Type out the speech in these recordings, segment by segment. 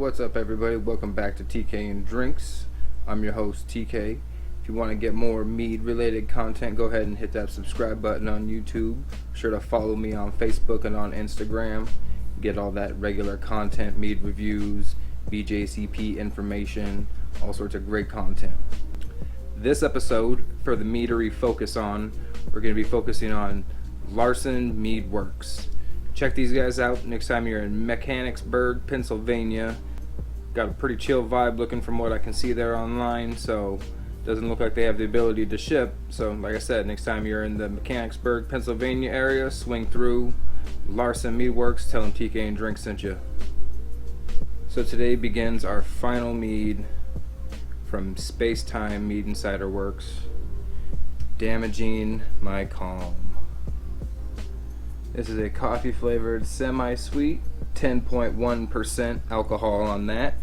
what's up everybody? Welcome back to tkanddrinks. I'm your host TK. If you want to get more mead related content, go ahead and hit that subscribe button on YouTube. Be sure to follow me on Facebook and on Instagram. Get all that regular content, mead reviews, BJCP information, all sorts of great content. This episode, for the meadery focus on, we're going to be focusing on Larsen Meadworks. Check these guys out next time you're in Mechanicsburg, Pennsylvania. Got a pretty chill vibe looking from what I can see there online, so doesn't look like they have the ability to ship. So like I said, next time you're in the Mechanicsburg, Pennsylvania area, swing through Larsen Meadworks, tell them tkanddrinks sent you. So today begins our final mead from Space Time Mead Cider Works, Damaging My Calm. This is a coffee flavored semi-sweet, 10.1% alcohol on that.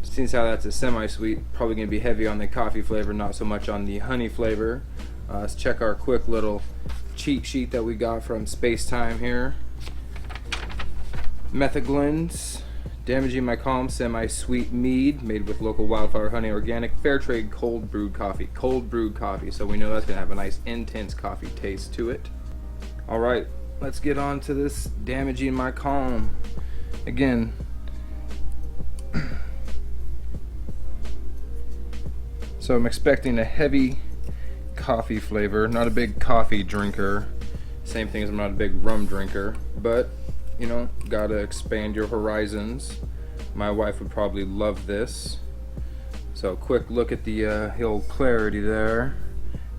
Since how that's a semi-sweet, probably going to be heavy on the coffee flavor, not so much on the honey flavor. Let's check our quick little cheat sheet that we got from Space Time here. Methaglens, Damaging My Calm semi-sweet mead made with local wildflower honey, organic, fair trade, cold brewed coffee. Cold brewed coffee, so we know that's going to have a nice intense coffee taste to it. Alright, let's get on to this Damaging My Calm. Again, so I'm expecting a heavy coffee flavor. Not a big coffee drinker. Same thing as I'm not a big rum drinker. But, you know, gotta expand your horizons. My wife would probably love this. So, quick look at the old clarity there.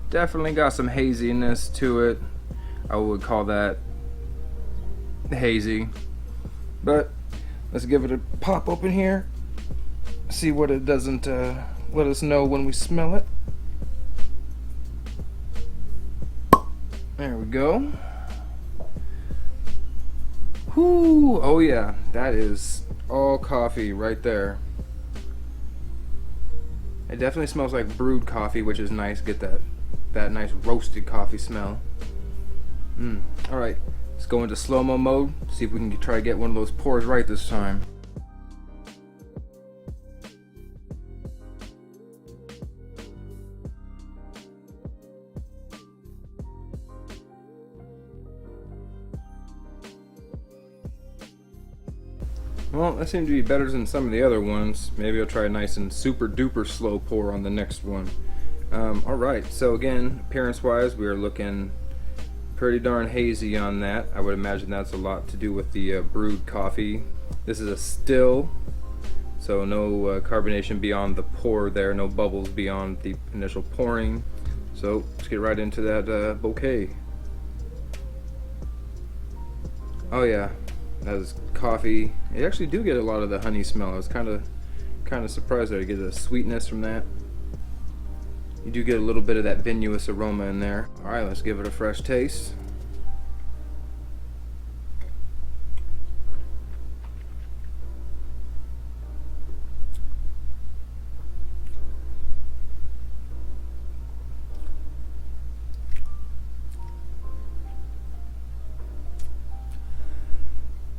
Definitely got some haziness to it. I would call that hazy, but let's give it a pop open here, see what it doesn't let us know when we smell it. There we go. Whoo! Oh yeah, that is all coffee right there. It definitely smells like brewed coffee, which is nice. Get that nice roasted coffee smell. Alright, let's go into slow-mo mode, see if we can try to get one of those pours right this time. Well, that seemed to be better than some of the other ones. Maybe I'll try a nice and super duper slow pour on the next one. Alright, so again, appearance-wise, we are looking pretty darn hazy on that. I would imagine that's a lot to do with the brewed coffee. This is a still, so no carbonation beyond the pour there, no bubbles beyond the initial pouring. So let's get right into that bouquet. Oh yeah, that is coffee. You actually do get a lot of the honey smell. I was kind of surprised there. You get a sweetness from that. You do get a little bit of that vinous aroma in there. Alright, let's give it a fresh taste.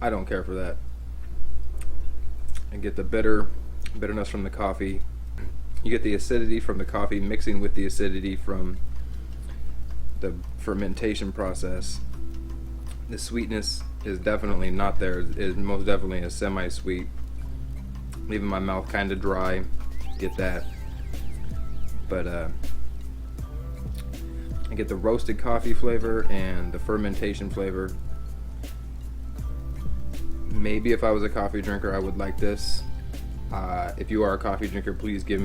I don't care for that. I get the bitterness from the coffee. You get the acidity from the coffee mixing with the acidity from the fermentation process. The sweetness is definitely not there. It is most definitely a semi-sweet. Leaving my mouth kind of dry. Get that. But I get the roasted coffee flavor and the fermentation flavor. Maybe if I was a coffee drinker, I would like this. If you are a coffee drinker, please let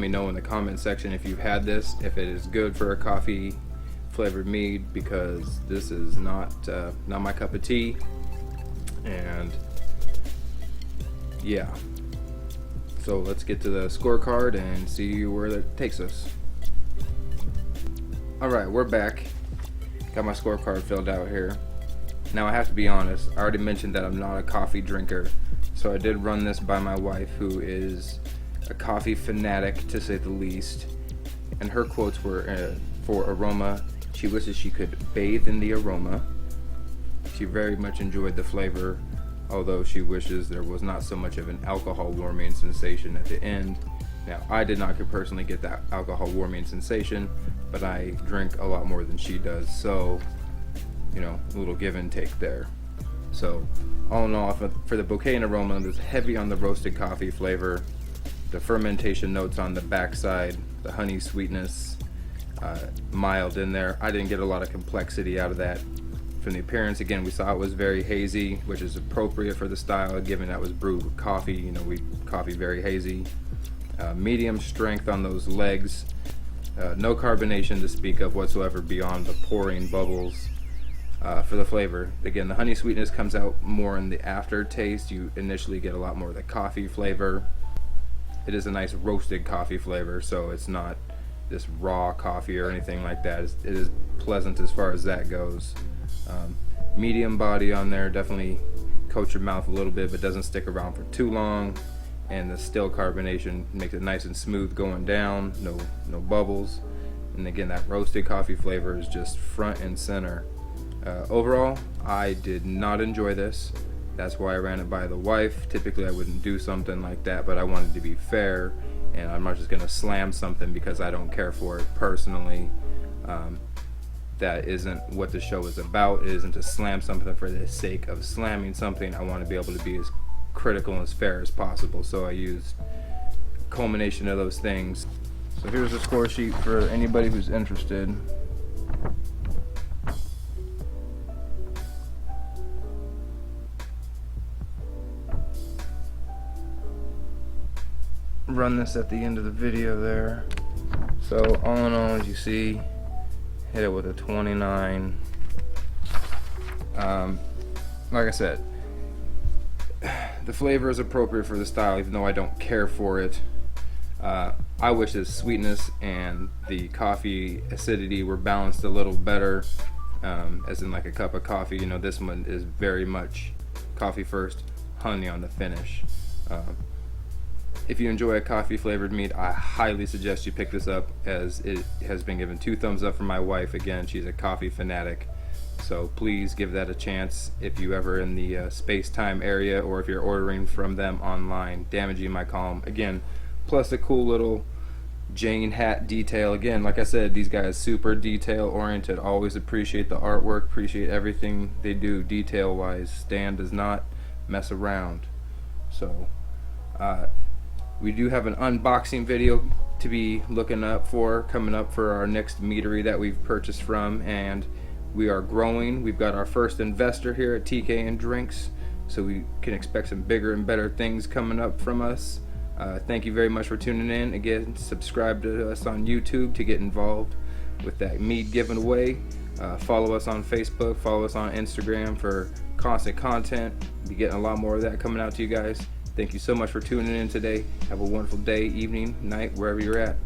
me know in the comment section if you've had this, if it is good for a coffee flavored mead, because this is not my cup of tea. And yeah, so let's get to the scorecard and see where that takes us. Alright, we're back. Got my scorecard filled out here. Now I have to be honest, I already mentioned that I'm not a coffee drinker. So I did run this by my wife, who is a coffee fanatic to say the least, and her quotes were for aroma, she wishes she could bathe in the aroma. She very much enjoyed the flavor although she wishes there was not so much of an alcohol warming sensation at the end. Now, I did not personally get that alcohol warming sensation, but I drink a lot more than she does, so, you know, a little give and take there. So, all in all, for the bouquet and aroma, there's heavy on the roasted coffee flavor, the fermentation notes on the backside, the honey sweetness, mild in there. I didn't get a lot of complexity out of that. From the appearance, again, we saw it was very hazy, which is appropriate for the style, given that was brewed with coffee. You know, coffee very hazy. Medium strength on those legs. No carbonation to speak of whatsoever beyond the pouring bubbles. For the flavor, again, the honey sweetness comes out more in the aftertaste. You initially get a lot more of the coffee flavor. It is a nice roasted coffee flavor, so it's not this raw coffee or anything like that. It is pleasant as far as that goes. Medium body on there, definitely coats your mouth a little bit, but doesn't stick around for too long. And the still carbonation makes it nice and smooth going down, no bubbles. And again, that roasted coffee flavor is just front and center. Overall, I did not enjoy this. That's why I ran it by the wife. Typically I wouldn't do something like that, but I wanted to be fair, and I'm not just gonna slam something because I don't care for it personally. That isn't what the show is about. It isn't to slam something for the sake of slamming something. I want to be able to be as critical and as fair as possible, so I used a culmination of those things. So here's the score sheet for anybody who's interested. Run this at the end of the video there. So all in all, as you see, hit it with a 29. Like I said, the flavor is appropriate for the style, even though I don't care for it. I wish the sweetness and the coffee acidity were balanced a little better, as in like a cup of coffee. You know, this one is very much coffee first, honey on the finish. If you enjoy a coffee flavored mead, I highly suggest you pick this up, as it has been given 2 thumbs up from my wife. Again, she's a coffee fanatic, so please give that a chance if you ever in the space-time area, or if you're ordering from them online. Damaging my column again, plus a cool little Jane hat detail. Again, like I said, these guys super detail oriented. Always appreciate the artwork, appreciate everything they do detail wise. Stan does not mess around. So we do have an unboxing video to be looking up for, coming up for our next meadery that we've purchased from, and we are growing. We've got our first investor here at tkanddrinks, so we can expect some bigger and better things coming up from us. Thank you very much for tuning in. Again, subscribe to us on YouTube to get involved with that mead given away. Follow us on Facebook, follow us on Instagram for constant content. Be getting a lot more of that coming out to you guys. Thank you so much for tuning in today. Have a wonderful day, evening, night, wherever you're at.